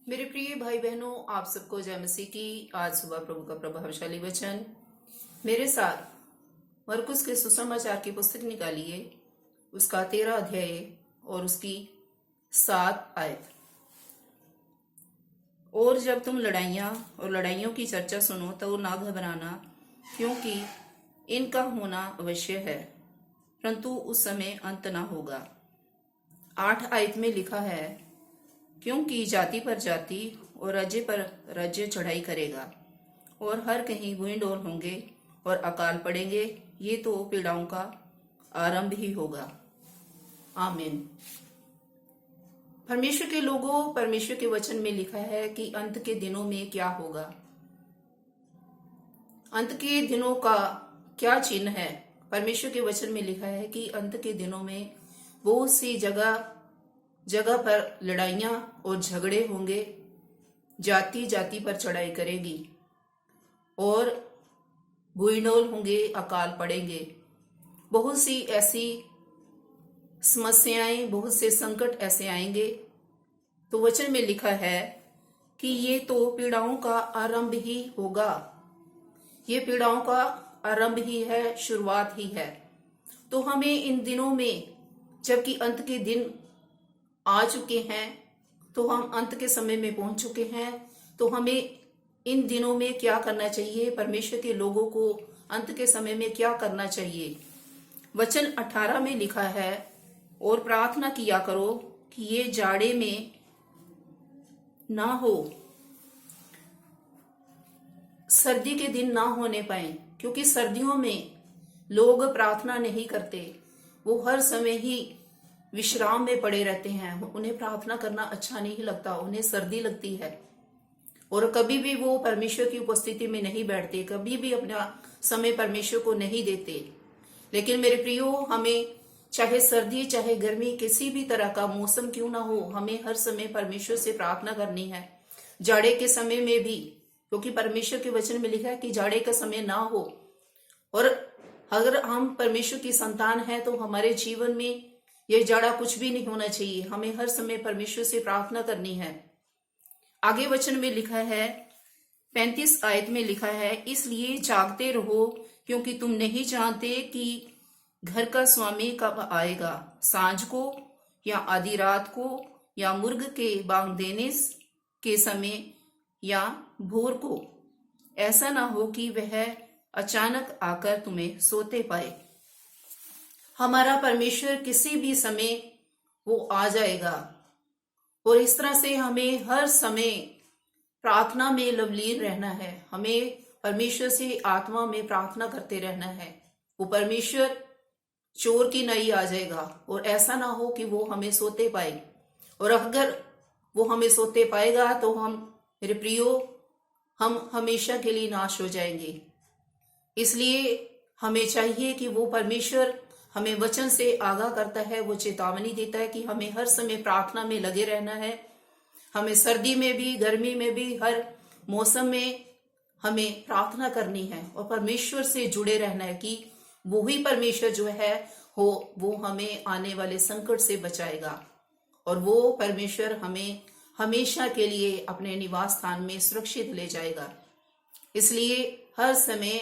मेरे प्रिय भाई बहनों, आप सबको जय मसीह की। आज सुबह प्रभु का प्रभावशाली वचन मेरे साथ मरकुस के सुसमाचार की पुस्तक निकालिए, उसका 13 अध्याय और उसकी 7 आयत। और जब तुम लड़ाइयाँ और लड़ाइयों की चर्चा सुनो तो ना घबराना, क्योंकि इनका होना अवश्य है, परंतु उस समय अंत ना होगा। 8 आयत में लिखा है, क्योंकि जाति पर जाति और राज्य पर राज्य चढ़ाई करेगा, और हर कहीं भूइंडोल होंगे और अकाल पड़ेंगे। ये तो पीड़ाओं का आरंभ ही होगा। आमीन। परमेश्वर के लोगों, परमेश्वर के वचन में लिखा है कि अंत के दिनों में क्या होगा। अंत के दिनों का क्या चिन्ह है? परमेश्वर के वचन में लिखा है कि अंत के दिनों में बहुत सी जगह जगह पर लड़ाइयां और झगड़े होंगे, जाति जाति पर चढ़ाई करेगी और भूइंडोल होंगे, अकाल पड़ेंगे। बहुत सी ऐसी समस्याएं, बहुत से संकट ऐसे आएंगे। तो वचन में लिखा है कि ये तो पीड़ाओं का आरंभ ही होगा। ये पीड़ाओं का आरंभ ही है, शुरुआत ही है। तो हमें इन दिनों में, जबकि अंत के दिन आ चुके हैं, तो हम अंत के समय में पहुंच चुके हैं, तो हमें इन दिनों में क्या करना चाहिए? परमेश्वर के लोगों को अंत के समय में क्या करना चाहिए? वचन 18 में लिखा है, और प्रार्थना किया करो कि ये जाड़े में ना हो, सर्दी के दिन ना होने पाए, क्योंकि सर्दियों में लोग प्रार्थना नहीं करते। वो हर समय ही विश्राम में पड़े रहते हैं। उन्हें प्रार्थना करना अच्छा नहीं लगता, उन्हें सर्दी लगती है, और कभी भी वो परमेश्वर की उपस्थिति में नहीं बैठते, कभी भी अपना समय परमेश्वर को नहीं देते। लेकिन मेरे प्रियो, हमें चाहे सर्दी चाहे गर्मी, किसी भी तरह का मौसम क्यों ना हो, हमें हर समय परमेश्वर से प्रार्थना करनी है। जाड़े के समय में भी, क्योंकि परमेश्वर के वचन में लिखा है कि जाड़े का समय ना हो। और अगर हम परमेश्वर की संतान हैं तो हमारे जीवन में यह जाड़ा कुछ भी नहीं होना चाहिए। हमें हर समय परमेश्वर से प्रार्थना करनी है। आगे वचन में लिखा है, 35 आयत में लिखा है, इसलिए जागते रहो, क्योंकि तुम नहीं जानते कि घर का स्वामी कब आएगा, सांझ को या आधी रात को, या मुर्ग के बांग देने के समय, या भोर को। ऐसा ना हो कि वह अचानक आकर तुम्हें सोते पाए। हमारा परमेश्वर किसी भी समय वो आ जाएगा, और इस तरह से हमें हर समय प्रार्थना में लवलीन रहना है। हमें परमेश्वर से आत्मा में प्रार्थना करते रहना है। वो परमेश्वर चोर की नाई आ जाएगा, और ऐसा ना हो कि वो हमें सोते पाए। और अगर वो हमें सोते पाएगा तो हम, मेरे प्रियो, हम हमेशा के लिए नाश हो जाएंगे। इसलिए हमें चाहिए कि वो परमेश्वर हमें वचन से आगाह करता है, वो चेतावनी देता है कि हमें हर समय प्रार्थना में लगे रहना है। हमें सर्दी में भी, गर्मी में भी, हर मौसम में हमें प्रार्थना करनी है और परमेश्वर से जुड़े रहना है कि वो ही परमेश्वर जो है वो हमें आने वाले संकट से बचाएगा, और वो परमेश्वर हमें हमेशा के लिए अपने निवास स्थान में सुरक्षित ले जाएगा। इसलिए हर समय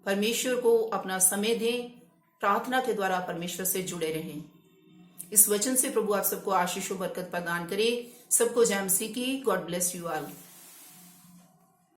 परमेश्वर को अपना समय दें, प्रार्थना के द्वारा परमेश्वर से जुड़े रहें। इस वचन से प्रभु आप सबको आशीष और बरकत प्रदान करे। सबको जय मसीह की। God bless you all.